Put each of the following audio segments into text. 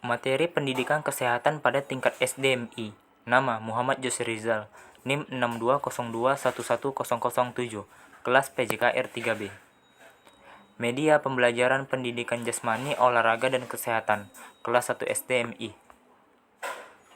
Materi pendidikan kesehatan pada tingkat SDMI. Nama Muhammad Yusri Rizal. NIM 6202111007. Kelas PJKR 3B. Media pembelajaran pendidikan jasmani, olahraga dan kesehatan. Kelas 1 SDMI.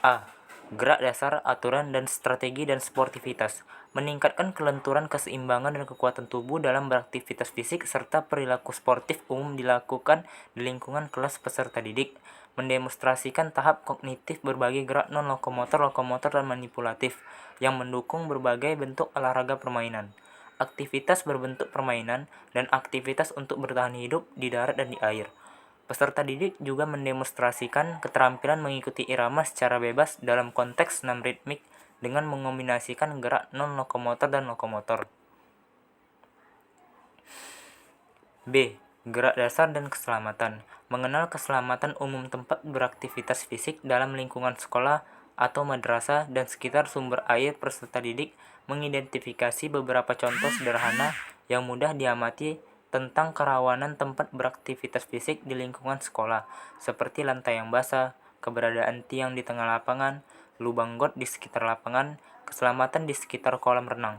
A. Gerak dasar, aturan dan strategi dan sportivitas. Meningkatkan kelenturan, keseimbangan dan kekuatan tubuh dalam beraktivitas fisik serta perilaku sportif umum dilakukan di lingkungan kelas peserta didik. Mendemonstrasikan tahap kognitif berbagai gerak non-lokomotor, lokomotor dan manipulatif yang mendukung berbagai bentuk olahraga permainan, aktivitas berbentuk permainan, dan aktivitas untuk bertahan hidup di darat dan di air. Peserta didik juga mendemonstrasikan keterampilan mengikuti irama secara bebas dalam konteks 6 ritmik dengan mengombinasikan gerak non-lokomotor dan lokomotor. B. Gerak dasar dan keselamatan. Mengenal keselamatan umum tempat beraktivitas fisik dalam lingkungan sekolah atau madrasah dan sekitar sumber air. Peserta didik mengidentifikasi beberapa contoh sederhana yang mudah diamati tentang kerawanan tempat beraktivitas fisik di lingkungan sekolah, seperti lantai yang basah, keberadaan tiang di tengah lapangan, lubang got di sekitar lapangan, keselamatan di sekitar kolam renang.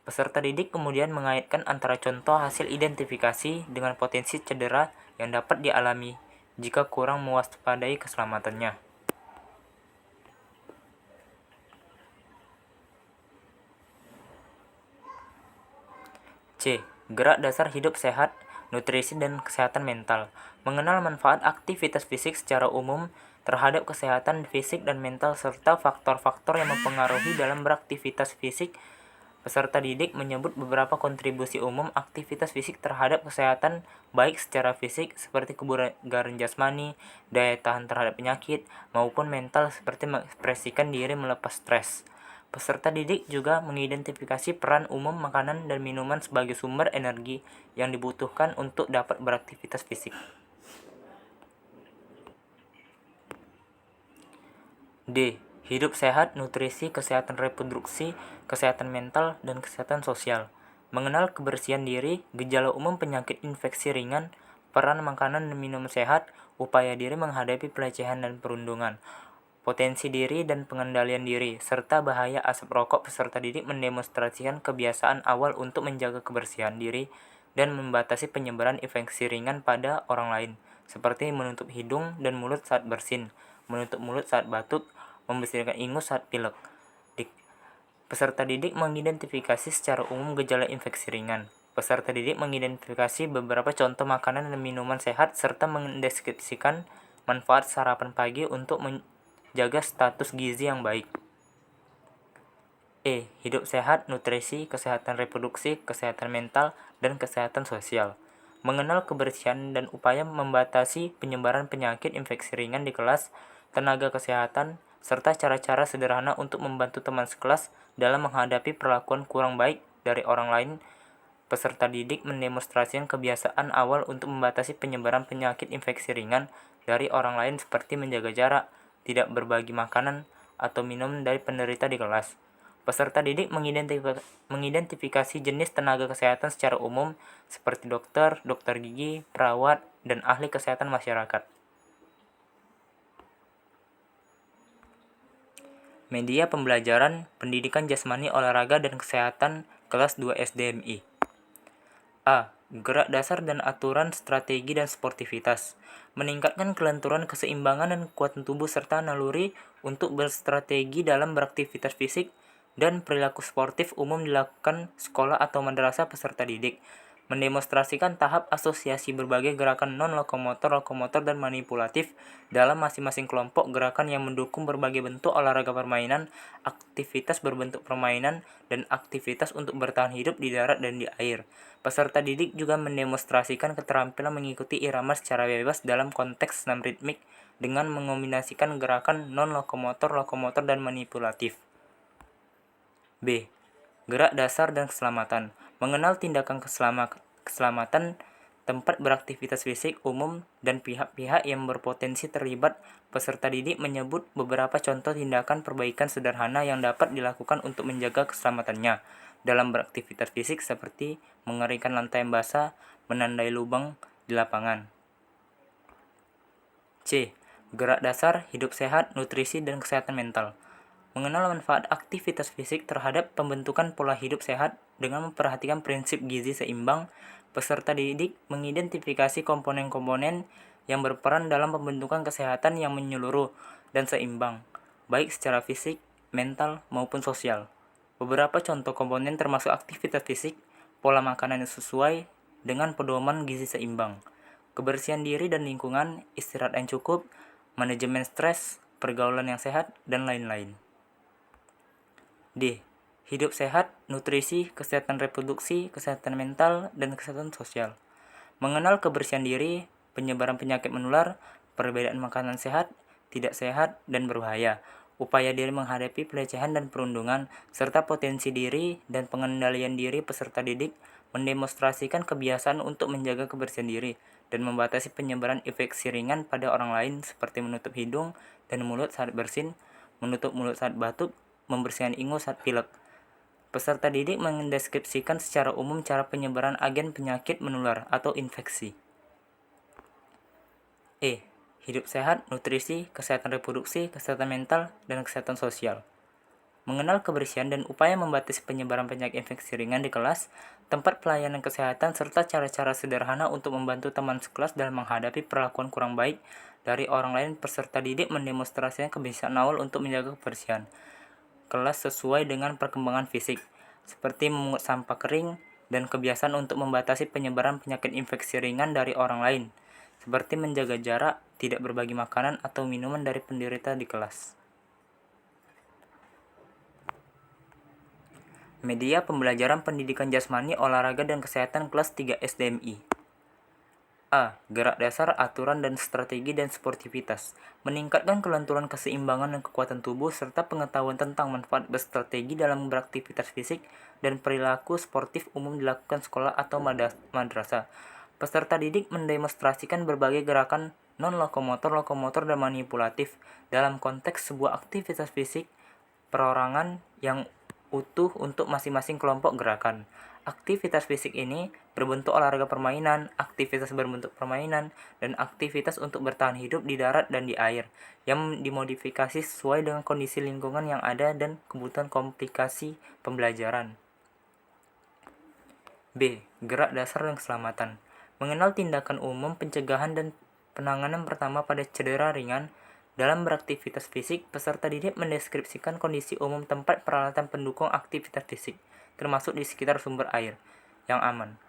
Peserta didik kemudian mengaitkan antara contoh hasil identifikasi dengan potensi cedera yang dapat dialami jika kurang mewaspadai keselamatannya. C. Gerak dasar hidup sehat, nutrisi dan kesehatan mental. Mengenal manfaat aktivitas fisik secara umum terhadap kesehatan fisik dan mental serta faktor-faktor yang mempengaruhi dalam beraktivitas fisik. Peserta didik menyebut beberapa kontribusi umum aktivitas fisik terhadap kesehatan, baik secara fisik seperti kebugaran jasmani, daya tahan terhadap penyakit, maupun mental seperti mengekspresikan diri melepas stres. Peserta didik juga mengidentifikasi peran umum makanan dan minuman sebagai sumber energi yang dibutuhkan untuk dapat beraktivitas fisik. D. Hidup sehat, nutrisi, kesehatan reproduksi, kesehatan mental, dan kesehatan sosial. Mengenal kebersihan diri, gejala umum penyakit infeksi ringan, peran makanan dan minum sehat, upaya diri menghadapi pelecehan dan perundungan, potensi diri dan pengendalian diri, serta bahaya asap rokok. Peserta didik mendemonstrasikan kebiasaan awal untuk menjaga kebersihan diri dan membatasi penyebaran infeksi ringan pada orang lain, seperti menutup hidung dan mulut saat bersin, menutup mulut saat batuk, membersihkan ingus saat pilek. Peserta didik mengidentifikasi secara umum gejala infeksi ringan. Peserta didik mengidentifikasi beberapa contoh makanan dan minuman sehat serta mendeskripsikan manfaat sarapan pagi untuk jaga status gizi yang baik. E. Hidup sehat, nutrisi, kesehatan reproduksi, kesehatan mental, dan kesehatan sosial. Mengenal kebersihan dan upaya membatasi penyebaran penyakit infeksi ringan di kelas, tenaga kesehatan, serta cara-cara sederhana untuk membantu teman sekelas dalam menghadapi perlakuan kurang baik dari orang lain. Peserta didik mendemonstrasikan kebiasaan awal untuk membatasi penyebaran penyakit infeksi ringan dari orang lain seperti menjaga jarak, tidak berbagi makanan atau minum dari penderita di kelas. Peserta didik mengidentifikasi jenis tenaga kesehatan secara umum seperti dokter, dokter gigi, perawat, dan ahli kesehatan masyarakat. Media pembelajaran pendidikan jasmani, olahraga dan kesehatan kelas 2 SDMI. A. Gerak dasar dan aturan, strategi dan sportivitas. Meningkatkan kelenturan, keseimbangan dan kekuatan tubuh serta naluri untuk berstrategi dalam beraktivitas fisik dan perilaku sportif umum dilakukan sekolah atau madrasah. Peserta didik mendemonstrasikan tahap asosiasi berbagai gerakan non-lokomotor, lokomotor, dan manipulatif dalam masing-masing kelompok gerakan yang mendukung berbagai bentuk olahraga permainan, aktivitas berbentuk permainan, dan aktivitas untuk bertahan hidup di darat dan di air. Peserta didik juga mendemonstrasikan keterampilan mengikuti irama secara bebas dalam konteks 6 ritmik dengan mengombinasikan gerakan non-lokomotor, lokomotor, dan manipulatif. B. Gerak dasar dan keselamatan. Mengenal tindakan keselamatan tempat beraktivitas fisik umum dan pihak-pihak yang berpotensi terlibat. Peserta didik menyebut beberapa contoh tindakan perbaikan sederhana yang dapat dilakukan untuk menjaga keselamatannya dalam beraktivitas fisik seperti mengeringkan lantai yang basah, menandai lubang di lapangan. C. Gerak dasar, hidup sehat, nutrisi, dan kesehatan mental. Mengenal manfaat aktivitas fisik terhadap pembentukan pola hidup sehat dengan memperhatikan prinsip gizi seimbang, peserta didik mengidentifikasi komponen-komponen yang berperan dalam pembentukan kesehatan yang menyeluruh dan seimbang, baik secara fisik, mental, maupun sosial. Beberapa contoh komponen termasuk aktivitas fisik, pola makanan yang sesuai dengan pedoman gizi seimbang, kebersihan diri dan lingkungan, istirahat yang cukup, manajemen stres, pergaulan yang sehat, dan lain-lain. D. Hidup sehat, nutrisi, kesehatan reproduksi, kesehatan mental, dan kesehatan sosial. Mengenal kebersihan diri, penyebaran penyakit menular, perbedaan makanan sehat, tidak sehat, dan berbahaya, upaya diri menghadapi pelecehan dan perundungan, serta potensi diri dan pengendalian diri peserta didik, mendemonstrasikan kebiasaan untuk menjaga kebersihan diri dan membatasi penyebaran infeksi ringan pada orang lain seperti menutup hidung dan mulut saat bersin, menutup mulut saat batuk, membersihkan ingus saat pilek. Peserta didik mendeskripsikan secara umum cara penyebaran agen penyakit menular atau infeksi. E. Hidup sehat, nutrisi, kesehatan reproduksi, kesehatan mental, dan kesehatan sosial. Mengenal kebersihan dan upaya membatasi penyebaran penyakit infeksi ringan di kelas, tempat pelayanan kesehatan, serta cara-cara sederhana untuk membantu teman sekelas dalam menghadapi perlakuan kurang baik dari orang lain. Peserta didik mendemonstrasikan kebiasaan awal untuk menjaga kebersihan kelas sesuai dengan perkembangan fisik, seperti memungut sampah kering dan kebiasaan untuk membatasi penyebaran penyakit infeksi ringan dari orang lain, seperti menjaga jarak, tidak berbagi makanan atau minuman dari penderita di kelas. Media pembelajaran pendidikan jasmani, olahraga, dan kesehatan kelas 3 SDMI. A. Gerak dasar, aturan, dan strategi dan sportivitas. Meningkatkan kelenturan keseimbangan dan kekuatan tubuh, serta pengetahuan tentang manfaat berstrategi dalam beraktivitas fisik dan perilaku sportif umum dilakukan sekolah atau madrasah. Peserta didik mendemonstrasikan berbagai gerakan non-lokomotor, lokomotor, dan manipulatif dalam konteks sebuah aktivitas fisik perorangan yang utuh untuk masing-masing kelompok gerakan. Aktivitas fisik ini berbentuk olahraga permainan, aktivitas berbentuk permainan, dan aktivitas untuk bertahan hidup di darat dan di air, yang dimodifikasi sesuai dengan kondisi lingkungan yang ada dan kebutuhan komplikasi pembelajaran. B. Gerak dasar dan keselamatan. Mengenal tindakan umum pencegahan dan penanganan pertama pada cedera ringan. Dalam beraktivitas fisik, peserta didik mendeskripsikan kondisi umum tempat peralatan pendukung aktivitas fisik, termasuk di sekitar sumber air, yang aman.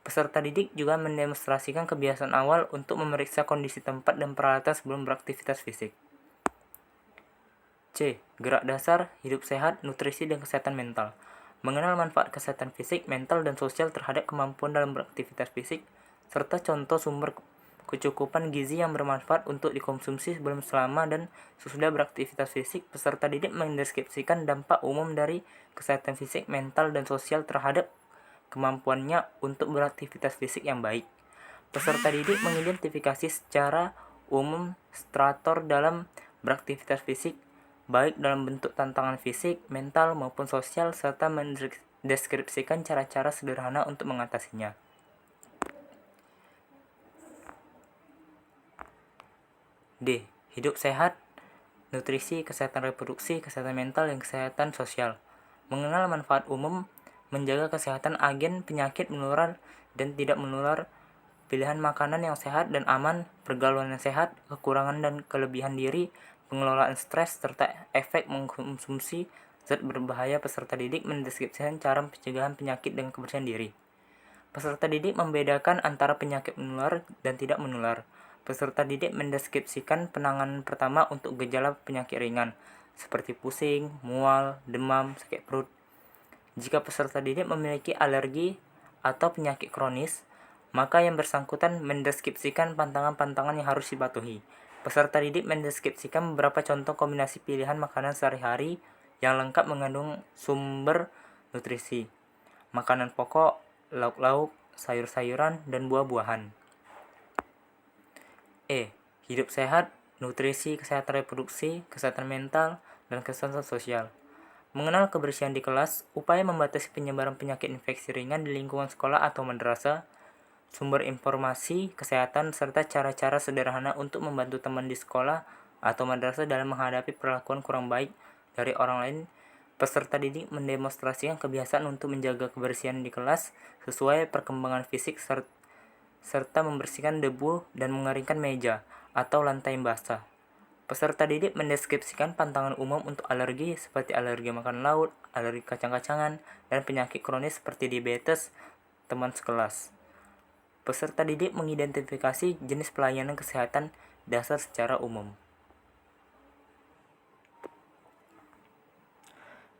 Peserta didik juga mendemonstrasikan kebiasaan awal untuk memeriksa kondisi tempat dan peralatan sebelum beraktivitas fisik. C. Gerak dasar, hidup sehat, nutrisi, dan kesehatan mental. Mengenal manfaat kesehatan fisik, mental, dan sosial terhadap kemampuan dalam beraktivitas fisik, serta contoh sumber kecukupan gizi yang bermanfaat untuk dikonsumsi sebelum, selama, dan sesudah beraktivitas fisik. Peserta didik mendeskripsikan dampak umum dari kesehatan fisik, mental, dan sosial terhadap kemampuannya untuk beraktivitas fisik yang baik. Peserta didik mengidentifikasi secara umum strator dalam beraktivitas fisik, baik dalam bentuk tantangan fisik, mental, maupun sosial, serta mendeskripsikan cara-cara sederhana untuk mengatasinya. D. Hidup sehat, nutrisi, kesehatan reproduksi, kesehatan mental, dan kesehatan sosial. Mengenal manfaat umum, menjaga kesehatan agen penyakit menular dan tidak menular, pilihan makanan yang sehat dan aman, pergaulan yang sehat, kekurangan dan kelebihan diri, pengelolaan stres, serta efek mengkonsumsi zat berbahaya. Peserta didik mendeskripsikan cara pencegahan penyakit dan kebersihan diri. Peserta didik membedakan antara penyakit menular dan tidak menular. Peserta didik mendeskripsikan penanganan pertama untuk gejala penyakit ringan, seperti pusing, mual, demam, sakit perut. Jika peserta didik memiliki alergi atau penyakit kronis, maka yang bersangkutan mendeskripsikan pantangan-pantangan yang harus dipatuhi. Peserta didik mendeskripsikan beberapa contoh kombinasi pilihan makanan sehari-hari yang lengkap mengandung sumber nutrisi, makanan pokok, lauk-lauk, sayur-sayuran, dan buah-buahan. E. Hidup sehat, nutrisi, kesehatan reproduksi, kesehatan mental, dan kesehatan sosial. Mengenal kebersihan di kelas, upaya membatasi penyebaran penyakit infeksi ringan di lingkungan sekolah atau madrasah, sumber informasi kesehatan, serta cara-cara sederhana untuk membantu teman di sekolah atau madrasah dalam menghadapi perlakuan kurang baik dari orang lain. Peserta didik mendemonstrasikan kebiasaan untuk menjaga kebersihan di kelas sesuai perkembangan fisik serta membersihkan debu dan mengeringkan meja atau lantai basah. Peserta didik mendeskripsikan pantangan umum untuk alergi seperti alergi makan laut, alergi kacang-kacangan, dan penyakit kronis seperti diabetes teman sekelas. Peserta didik mengidentifikasi jenis pelayanan kesehatan dasar secara umum.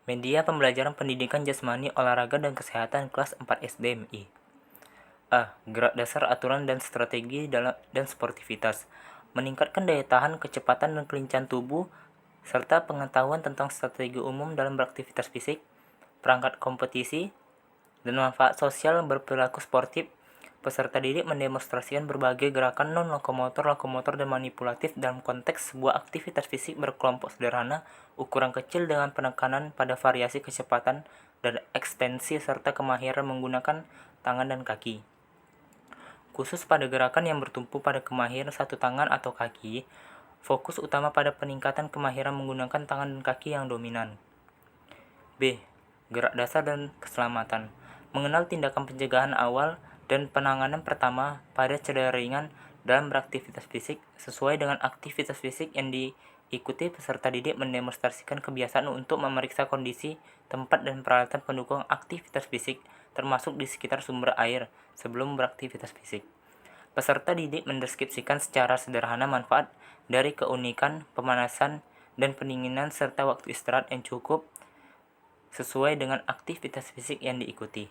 Media pembelajaran pendidikan jasmani, olahraga, dan kesehatan kelas 4 SDMI. A. Gerak dasar, aturan, dan strategi dan sportivitas. Meningkatkan daya tahan, kecepatan, dan kelincahan tubuh, serta pengetahuan tentang strategi umum dalam beraktivitas fisik, perangkat kompetisi, dan manfaat sosial berperilaku sportif. Peserta didik mendemonstrasikan berbagai gerakan non-lokomotor, lokomotor, dan manipulatif dalam konteks sebuah aktivitas fisik berkelompok sederhana, ukuran kecil dengan penekanan pada variasi kecepatan dan ekstensi serta kemahiran menggunakan tangan dan kaki. Khusus pada gerakan yang bertumpu pada kemahiran satu tangan atau kaki, fokus utama pada peningkatan kemahiran menggunakan tangan dan kaki yang dominan. B. Gerak dasar dan keselamatan. Mengenal tindakan pencegahan awal dan penanganan pertama pada cedera ringan dalam beraktivitas fisik. Sesuai dengan aktivitas fisik yang diikuti, peserta didik mendemonstrasikan kebiasaan untuk memeriksa kondisi, tempat, dan peralatan pendukung aktivitas fisik, termasuk di sekitar sumber air, sebelum beraktivitas fisik. Peserta didik mendeskripsikan secara sederhana manfaat dari keunikan, pemanasan, dan pendinginan serta waktu istirahat yang cukup sesuai dengan aktivitas fisik yang diikuti.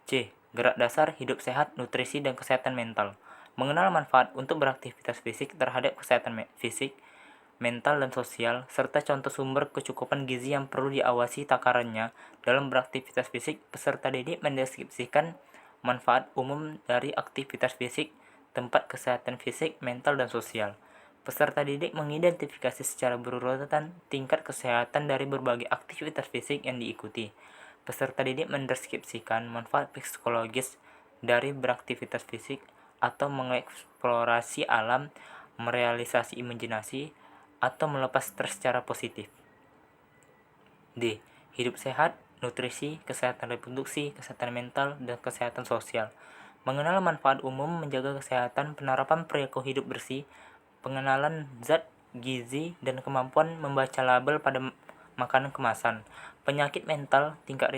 C. Gerak dasar, hidup sehat, nutrisi, dan kesehatan mental. Mengenal manfaat untuk beraktivitas fisik terhadap kesehatan fisik, mental, dan sosial, serta contoh sumber kecukupan gizi yang perlu diawasi takarannya dalam beraktivitas fisik. Peserta didik mendeskripsikan manfaat umum dari aktivitas fisik, tempat kesehatan fisik, mental, dan sosial. Peserta didik mengidentifikasi secara berurutan tingkat kesehatan dari berbagai aktivitas fisik yang diikuti. Peserta didik mendeskripsikan manfaat psikologis dari beraktivitas fisik atau mengeksplorasi alam, merealisasi imajinasi, atau melepas stres secara positif. D. Hidup sehat, nutrisi, kesehatan reproduksi, kesehatan mental, dan kesehatan sosial. Mengenal manfaat umum menjaga kesehatan, penerapan perilaku hidup bersih, pengenalan zat gizi, dan kemampuan membaca label pada makanan kemasan. Penyakit mental tingkat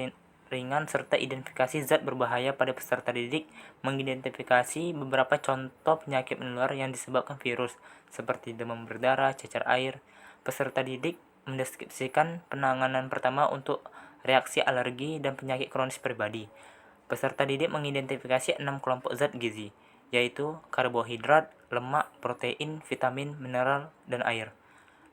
ringan serta identifikasi zat berbahaya pada peserta didik, mengidentifikasi beberapa contoh penyakit menular yang disebabkan virus, seperti demam berdarah, cacar air. Peserta didik mendeskripsikan penanganan pertama untuk reaksi alergi dan penyakit kronis pribadi. Peserta didik mengidentifikasi 6 kelompok zat gizi, yaitu karbohidrat, lemak, protein, vitamin, mineral, dan air,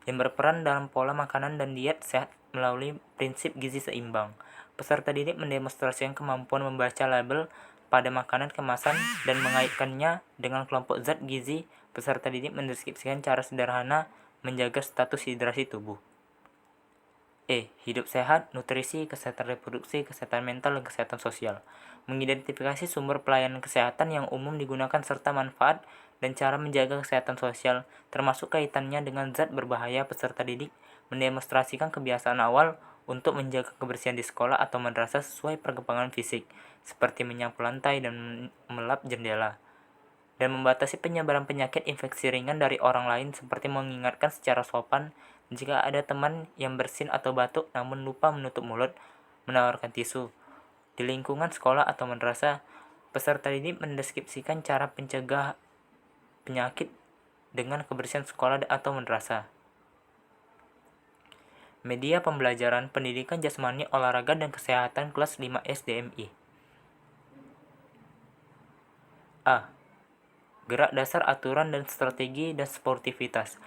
yang berperan dalam pola makanan dan diet sehat melalui prinsip gizi seimbang. Peserta didik mendemonstrasikan kemampuan membaca label pada makanan kemasan dan mengaitkannya dengan kelompok zat gizi. Peserta didik mendeskripsikan cara sederhana menjaga status hidrasi tubuh. E. Hidup sehat, nutrisi, kesehatan reproduksi, kesehatan mental, dan kesehatan sosial. Mengidentifikasi sumber pelayanan kesehatan yang umum digunakan serta manfaat dan cara menjaga kesehatan sosial, termasuk kaitannya dengan zat berbahaya. Peserta didik mendemonstrasikan kebiasaan awal untuk menjaga kebersihan di sekolah atau madrasah sesuai perkembangan fisik, seperti menyapu lantai dan melap jendela, dan membatasi penyebaran penyakit infeksi ringan dari orang lain, seperti mengingatkan secara sopan jika ada teman yang bersin atau batuk namun lupa menutup mulut, menawarkan tisu. Di lingkungan sekolah atau madrasah, peserta didik mendeskripsikan cara pencegah penyakit dengan kebersihan sekolah atau madrasah. Media pembelajaran pendidikan jasmani, olahraga, dan kesehatan kelas 5 SDMI. A. Gerak dasar, aturan, dan strategi, dan sportivitas.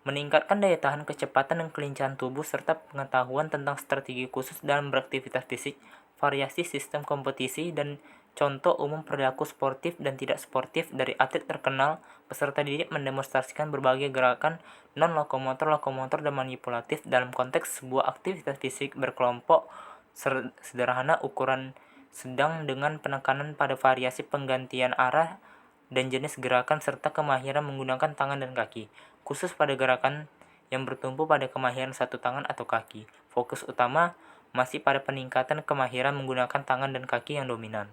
Meningkatkan daya tahan, kecepatan, dan kelincahan tubuh, serta pengetahuan tentang strategi khusus dalam beraktivitas fisik, variasi sistem kompetisi, dan contoh umum perilaku sportif dan tidak sportif dari atlet terkenal. Peserta didik mendemonstrasikan berbagai gerakan non-lokomotor, lokomotor, dan manipulatif dalam konteks sebuah aktivitas fisik berkelompok sederhana, ukuran sedang dengan penekanan pada variasi penggantian arah dan jenis gerakan serta kemahiran menggunakan tangan dan kaki, khusus pada gerakan yang bertumpu pada kemahiran satu tangan atau kaki. Fokus utama masih pada peningkatan kemahiran menggunakan tangan dan kaki yang dominan.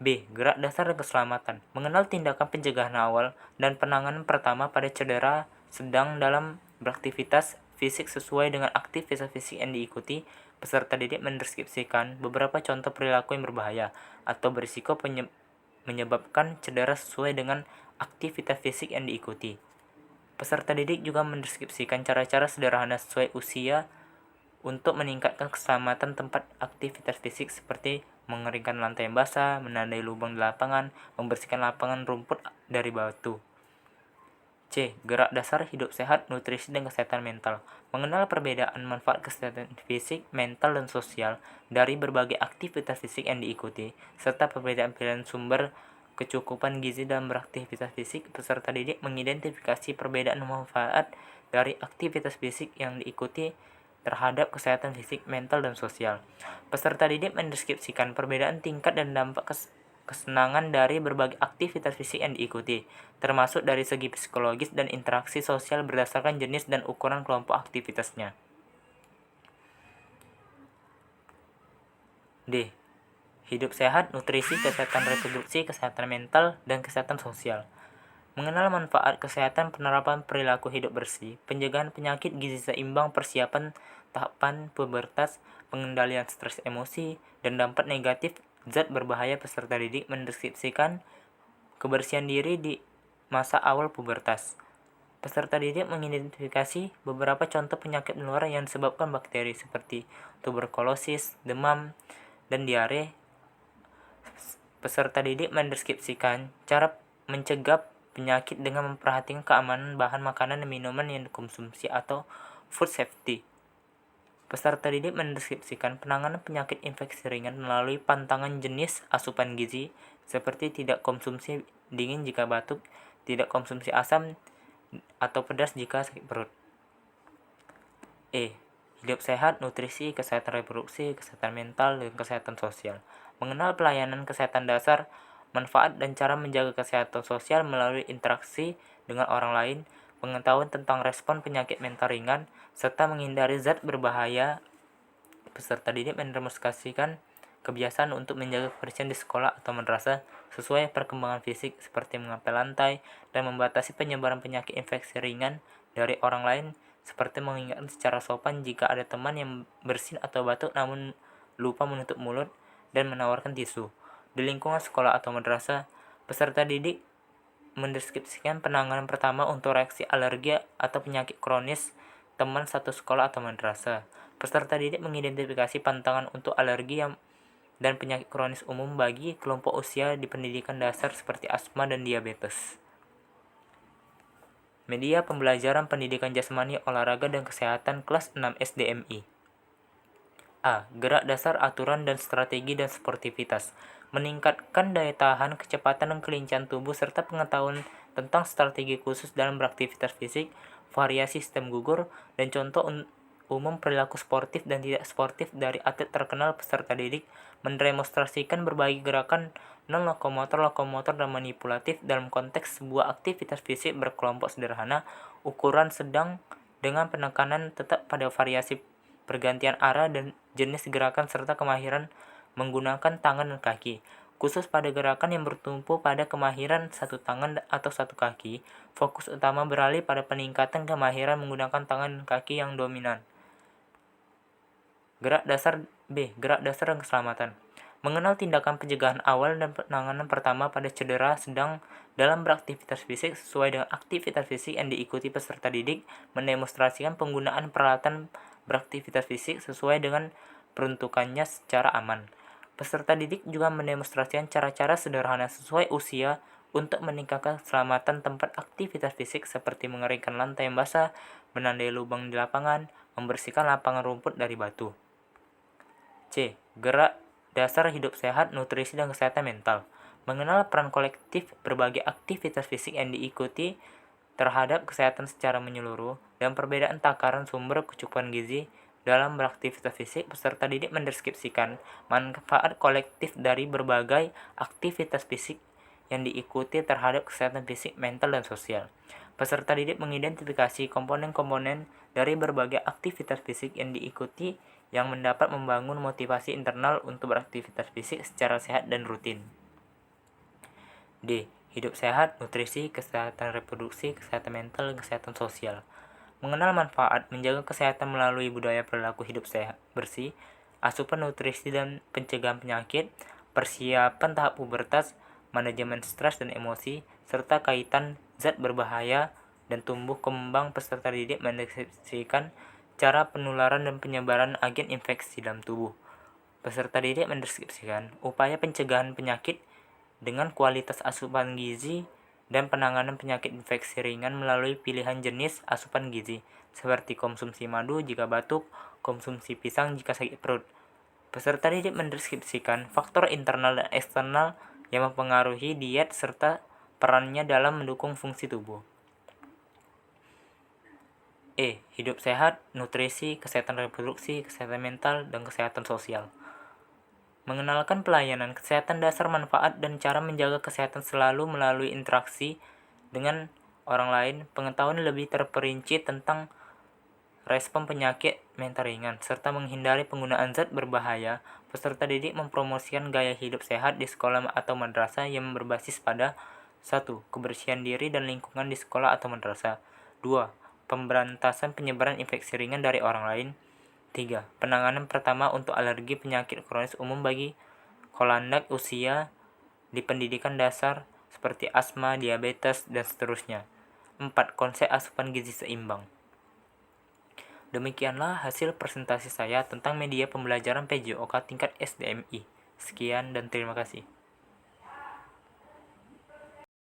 B. Gerak dasar dan keselamatan. Mengenal tindakan pencegahan awal dan penanganan pertama pada cedera sedang dalam beraktivitas fisik sesuai dengan aktivitas fisik yang diikuti. Peserta didik mendeskripsikan beberapa contoh perilaku yang berbahaya atau berisiko menyebabkan cedera sesuai dengan aktivitas fisik yang diikuti. Peserta didik juga mendeskripsikan cara-cara sederhana sesuai usia untuk meningkatkan keselamatan tempat aktivitas fisik seperti mengeringkan lantai yang basah, menandai lubang di lapangan, membersihkan lapangan rumput dari batu. C. Gerak dasar hidup sehat, nutrisi, dan kesehatan mental. Mengenal perbedaan manfaat kesehatan fisik, mental, dan sosial dari berbagai aktivitas fisik yang diikuti, serta perbedaan pilihan sumber kecukupan gizi dalam beraktivitas fisik, peserta didik mengidentifikasi perbedaan manfaat dari aktivitas fisik yang diikuti terhadap kesehatan fisik, mental, dan sosial. Peserta didik mendeskripsikan perbedaan tingkat dan dampak kesenangan dari berbagai aktivitas fisik yang diikuti, termasuk dari segi psikologis dan interaksi sosial berdasarkan jenis dan ukuran kelompok aktivitasnya. D. Hidup sehat, nutrisi, kesehatan reproduksi, kesehatan mental, dan kesehatan sosial. Mengenal manfaat kesehatan penerapan perilaku hidup bersih, pencegahan penyakit gizi seimbang, persiapan tahapan pubertas, pengendalian stres emosi, dan dampak negatif zat berbahaya. Peserta didik mendeskripsikan kebersihan diri di masa awal pubertas. Peserta didik mengidentifikasi beberapa contoh penyakit menular yang disebabkan bakteri seperti tuberkulosis, demam, dan diare. Peserta didik mendeskripsikan cara mencegah penyakit dengan memperhatikan keamanan bahan makanan dan minuman yang dikonsumsi atau food safety. Peserta didik mendeskripsikan penanganan penyakit infeksi ringan melalui pantangan jenis asupan gizi seperti tidak konsumsi dingin jika batuk, tidak konsumsi asam atau pedas jika sakit perut. E. Hidup sehat, nutrisi, kesehatan reproduksi, kesehatan mental, dan kesehatan sosial. Mengenal pelayanan kesehatan dasar, manfaat dan cara menjaga kesehatan sosial melalui interaksi dengan orang lain, pengetahuan tentang respon penyakit mental ringan, serta menghindari zat berbahaya. Peserta didik mendemonstrasikan kebiasaan untuk menjaga kebersihan di sekolah atau madrasah sesuai perkembangan fisik seperti mengepel lantai dan membatasi penyebaran penyakit infeksi ringan dari orang lain, seperti mengingatkan secara sopan jika ada teman yang bersin atau batuk namun lupa menutup mulut dan menawarkan tisu. Di lingkungan sekolah atau madrasah, peserta didik mendeskripsikan penanganan pertama untuk reaksi alergi atau penyakit kronis teman satu sekolah atau madrasah. Peserta didik mengidentifikasi pantangan untuk alergi dan penyakit kronis umum bagi kelompok usia di pendidikan dasar seperti asma dan diabetes. Media pembelajaran pendidikan jasmani, olahraga, dan kesehatan kelas 6 SDMI. A. Gerak dasar, aturan, dan strategi dan sportivitas. Meningkatkan daya tahan, kecepatan, dan kelincian tubuh, serta pengetahuan tentang strategi khusus dalam beraktivitas fisik, variasi sistem gugur, dan contoh umum perilaku sportif dan tidak sportif dari atlet terkenal. Peserta didik mendemonstrasikan berbagai gerakan non-lokomotor, lokomotor, dan manipulatif dalam konteks sebuah aktivitas fisik berkelompok sederhana, ukuran sedang dengan penekanan tetap pada variasi pergantian arah dan jenis gerakan serta kemahiran menggunakan tangan dan kaki. Khusus pada gerakan yang bertumpu pada kemahiran satu tangan atau satu kaki, fokus utama beralih pada peningkatan kemahiran menggunakan tangan dan kaki yang dominan. Gerak dasar B. Gerak dasar dan keselamatan. Mengenal tindakan pencegahan awal dan penanganan pertama pada cedera sedang dalam beraktivitas fisik sesuai dengan aktivitas fisik yang diikuti. Peserta didik mendemonstrasikan penggunaan peralatan beraktivitas fisik sesuai dengan peruntukannya secara aman. Peserta didik juga mendemonstrasikan cara-cara sederhana sesuai usia untuk meningkatkan keselamatan tempat aktivitas fisik seperti mengeringkan lantai yang basah, menandai lubang di lapangan, membersihkan lapangan rumput dari batu. C. Gerak dasar hidup sehat, nutrisi, dan kesehatan mental. Mengenal peran kolektif berbagai aktivitas fisik yang diikuti terhadap kesehatan secara menyeluruh dan perbedaan takaran sumber kecukupan gizi Dalam beraktivitas fisik, peserta didik mendeskripsikan manfaat kolektif dari berbagai aktivitas fisik yang diikuti terhadap kesehatan fisik, mental, dan sosial. Peserta didik mengidentifikasi komponen-komponen dari berbagai aktivitas fisik yang diikuti yang mendapat membangun motivasi internal untuk beraktivitas fisik secara sehat dan rutin. D. Hidup sehat, nutrisi, kesehatan reproduksi, kesehatan mental, dan kesehatan sosial. Mengenal manfaat menjaga kesehatan melalui budaya perilaku hidup sehat, bersih, asupan nutrisi dan pencegahan penyakit, persiapan tahap pubertas, manajemen stres dan emosi, serta kaitan zat berbahaya dan tumbuh kembang. Peserta didik mendeskripsikan cara penularan dan penyebaran agen infeksi dalam tubuh. Peserta didik mendeskripsikan upaya pencegahan penyakit dengan kualitas asupan gizi dan penanganan penyakit infeksi ringan melalui pilihan jenis asupan gizi, seperti konsumsi madu jika batuk, konsumsi pisang jika sakit perut. Peserta didik mendeskripsikan faktor internal dan eksternal yang mempengaruhi diet serta perannya dalam mendukung fungsi tubuh. E. Hidup sehat, nutrisi, kesehatan reproduksi, kesehatan mental, dan kesehatan sosial. Mengenalkan pelayanan kesehatan dasar, manfaat, dan cara menjaga kesehatan selalu melalui interaksi dengan orang lain, pengetahuan lebih terperinci tentang respon penyakit mental ringan, serta menghindari penggunaan zat berbahaya. Peserta didik mempromosikan gaya hidup sehat di sekolah atau madrasah yang berbasis pada 1. Kebersihan diri dan lingkungan di sekolah atau madrasah. 2. Pemberantasan penyebaran infeksi ringan dari orang lain. 3. Penanganan pertama untuk alergi penyakit kronis umum bagi kolandak usia di pendidikan dasar seperti asma, diabetes, dan seterusnya. 4. Konsep asupan gizi seimbang. Demikianlah hasil presentasi saya tentang media pembelajaran PJOK tingkat SDMI. Sekian dan terima kasih.